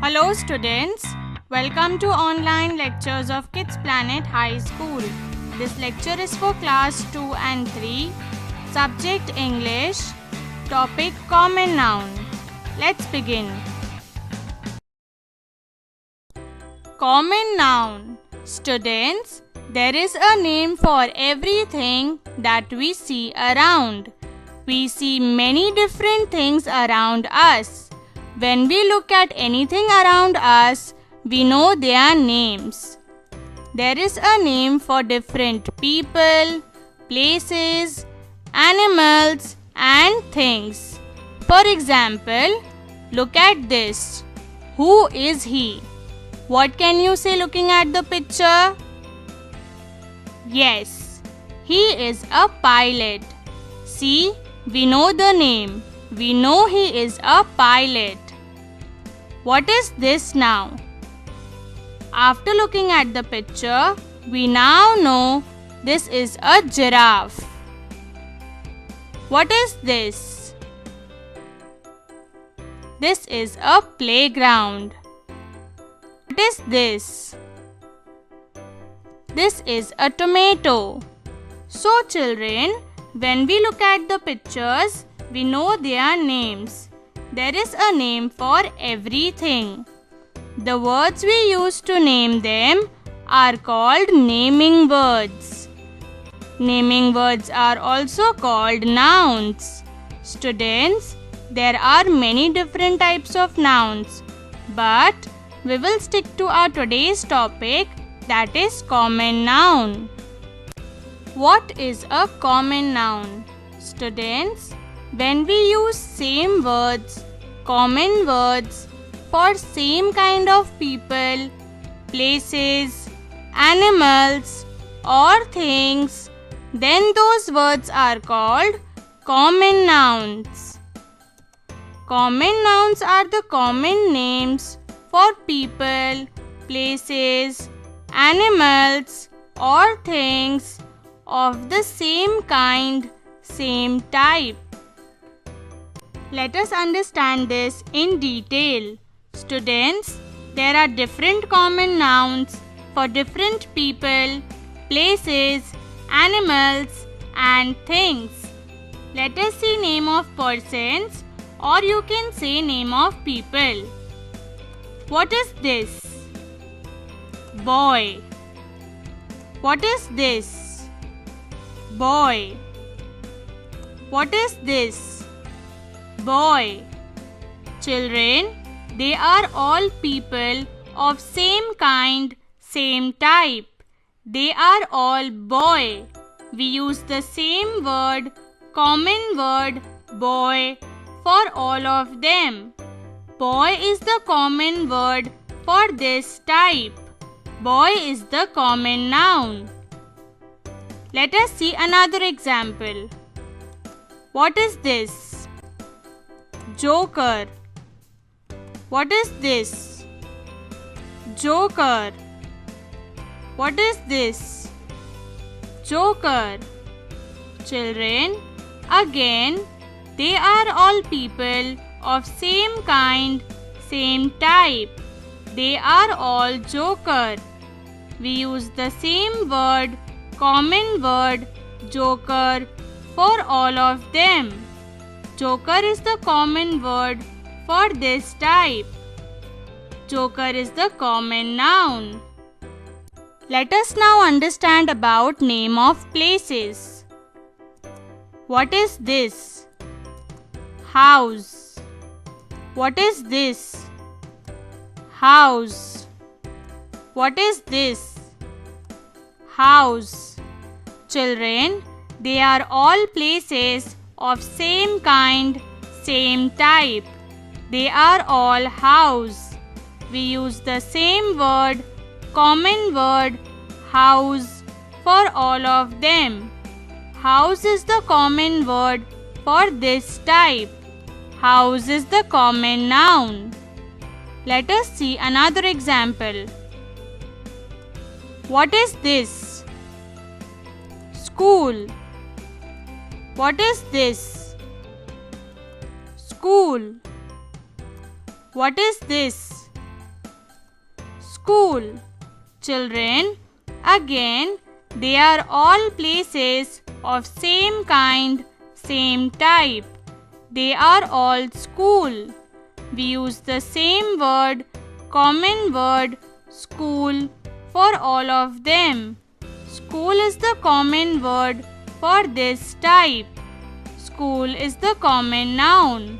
Hello students, welcome to online lectures of Kids Planet High School. This lecture is for class 2 and 3, subject English, topic common noun. Let's begin. Common noun. Students, there is a name for everything that we see around. We see many different things around us. When we look at anything around us, we know their names. There is a name for different people, places, animals and things. For example, look at this. Who is he? What can you say looking at the picture? Yes, he is a pilot. See, we know the name. We know he is a pilot. What is this now? After looking at the picture, we now know this is a giraffe. What is this? This is a playground. What is this? This is a tomato. So children, when we look at the pictures, we know their names. There is a name for everything. The words we use to name them are called naming words. Naming words are also called nouns. Students, there are many different types of nouns, but we will stick to our today's topic, that is common noun. What is a common noun? Students, when we use same words, common words for same kind of people, places, animals or things, then those words are called common nouns. Common nouns are the common names for people, places, animals or things of the same kind, same type. Let us understand this in detail. Students, there are different common nouns for different people, places, animals and things. Let us see name of persons, or you can say name of people. What is this? Boy. What is this? Boy. What is this? Boy. Children, they are all people of same kind, same type. They are all boy. We use the same word, common word, boy, for all of them. Boy is the common word for this type. Boy is the common noun. Let us see another example. What is this? Joker. What is this? Joker. What is this? Joker. Children, again, they are all people of same kind, same type. They are all joker. We use the same word, common word, joker, for all of them. Joker is the common word for this type. Joker is the common noun. Let us now understand about name of places. What is this? House. What is this? House. What is this? House. Children, they are all places of same kind, same type. They are all house. We use the same word, common word, house, for all of them. House is the common word for this type. House is the common noun. Let us see another example. What is this? School. What is this? School. What is this? school. Children, again, they are all places of same kind, same type. They are all school. We use the same word, common word, school, for all of them. School is the common word for this type. School is the common noun.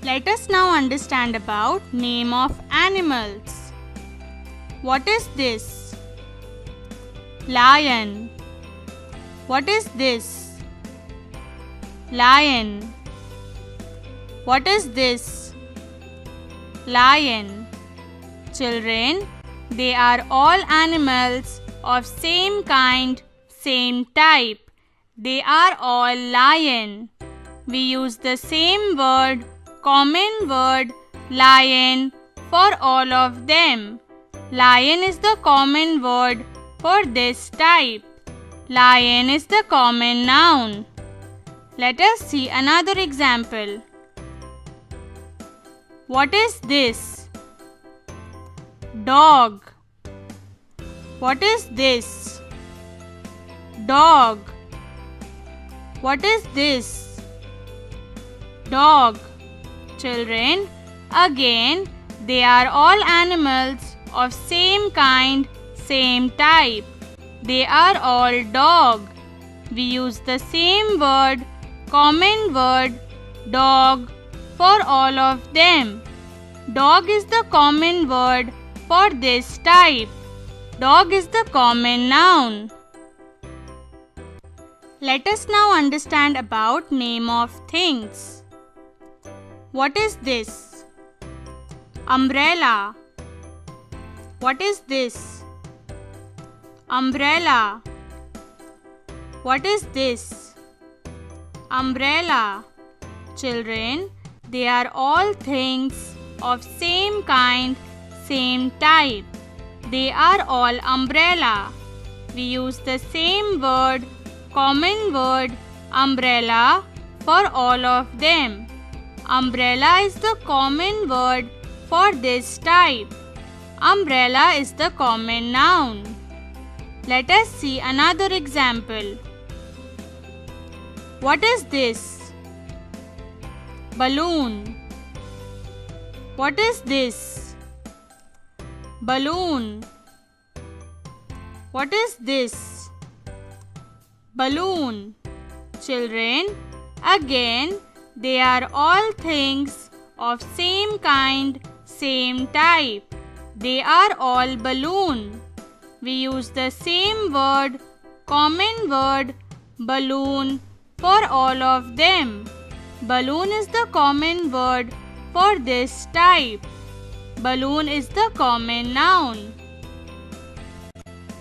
Let us now understand about name of animals. What is this? Lion. What is this? Lion. What is this? Lion. Children, they are all animals of same kind, same type. They are all lion. We use the same word, common word, lion, for all of them. Lion is the common word for this type. Lion is the common noun. Let us see another example. What is this? Dog. What is this? Dog. What is this? Dog. Children, again, they are all animals of same kind, same type. They are all dog. We use the same word, common word, dog, for all of them. Dog is the common word for this type. Dog is the common noun. Let us now understand about name of things. What is this? Umbrella. What is this? Umbrella. What is this? Umbrella. Children, they are all things of same kind, same type. They are all umbrella. We use the same word, common word, umbrella, for all of them. Umbrella is the common word for this type. Umbrella is the common noun. Let us see another example. What is this? Balloon. What is this? Balloon. What is this? Balloon. Children, again, they are all things of same kind, same type. They are all balloon. We use the same word, common word, balloon, for all of them. Balloon is the common word for this type. Balloon is the common noun.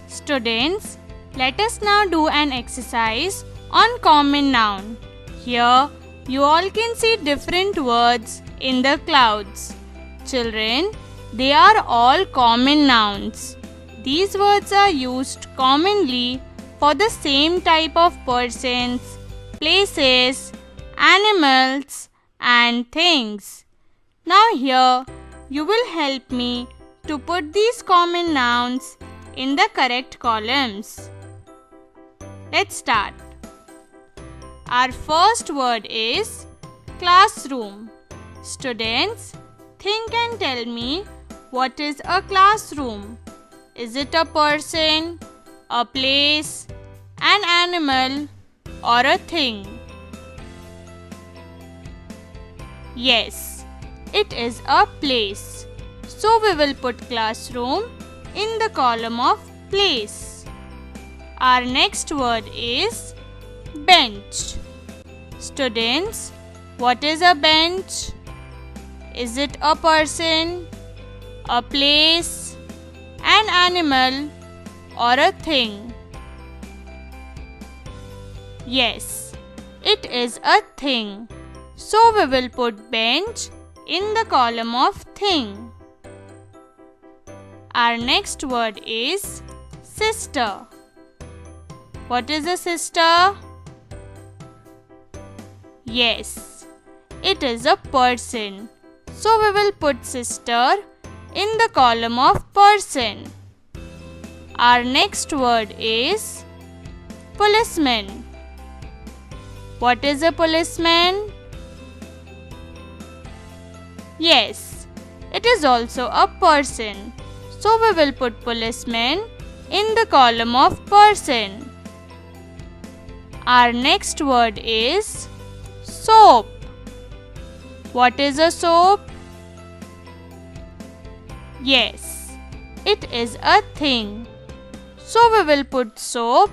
Students, let us now do an exercise on common noun. Here, you all can see different words in the clouds. Children, they are all common nouns. These words are used commonly for the same type of persons, places, animals, and things. Now here, you will help me to put these common nouns in the correct columns. Let's start. Our first word is classroom. Students, think and tell me, what is a classroom? Is it a person, a place, an animal, or a thing? Yes, it is a place. So we will put classroom in the column of place. Our next word is bench. Students, what is a bench? Is it a person, a place, an animal, or a thing? Yes, it is a thing. So we will put bench in the column of thing. Our next word is sister. What is a sister? Yes, it is a person. So we will put sister in the column of person. Our next word is policeman. What is a policeman? Yes, it is also a person. So we will put policeman in the column of person. Our next word is soap. What is a soap? Yes, it is a thing. So we will put soap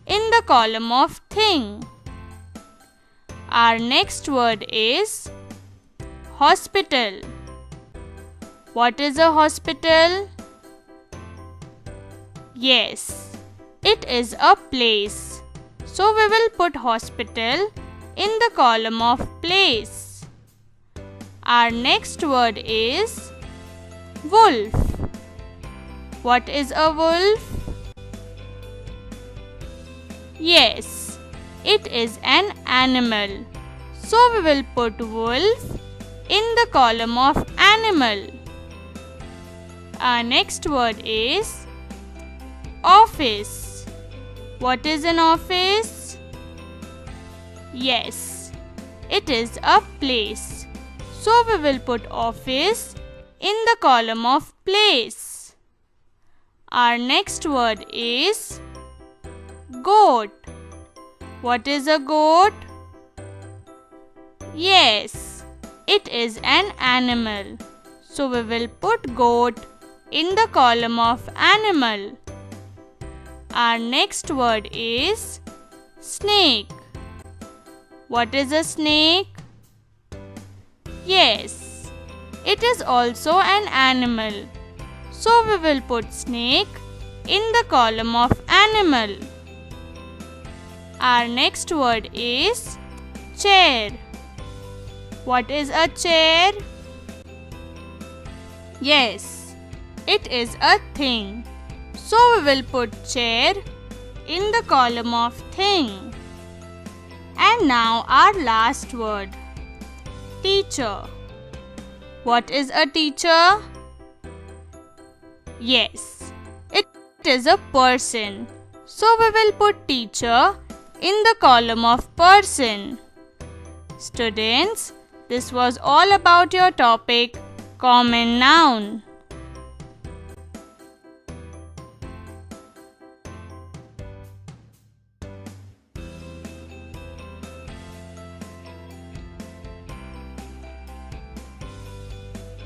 in the column of thing. Our next word is hospital. What is a hospital? Yes, it is a place. So we will put hospital in the column of place. Our next word is wolf. What is a wolf? Yes, it is an animal. So we will put wolf in the column of animal. Our next word is office. What is an office? Yes, it is a place. So we will put office in the column of place. Our next word is goat. What is a goat? Yes, it is an animal. So we will put goat in the column of animal. Our next word is snake. What is a snake? Yes, it is also an animal. So we will put snake in the column of animal. Our next word is chair. What is a chair? Yes, it is a thing. So we will put chair in the column of thing. And now our last word, teacher. What is a teacher? Yes, it is a person. So we will put teacher in the column of person. Students, this was all about your topic, common noun.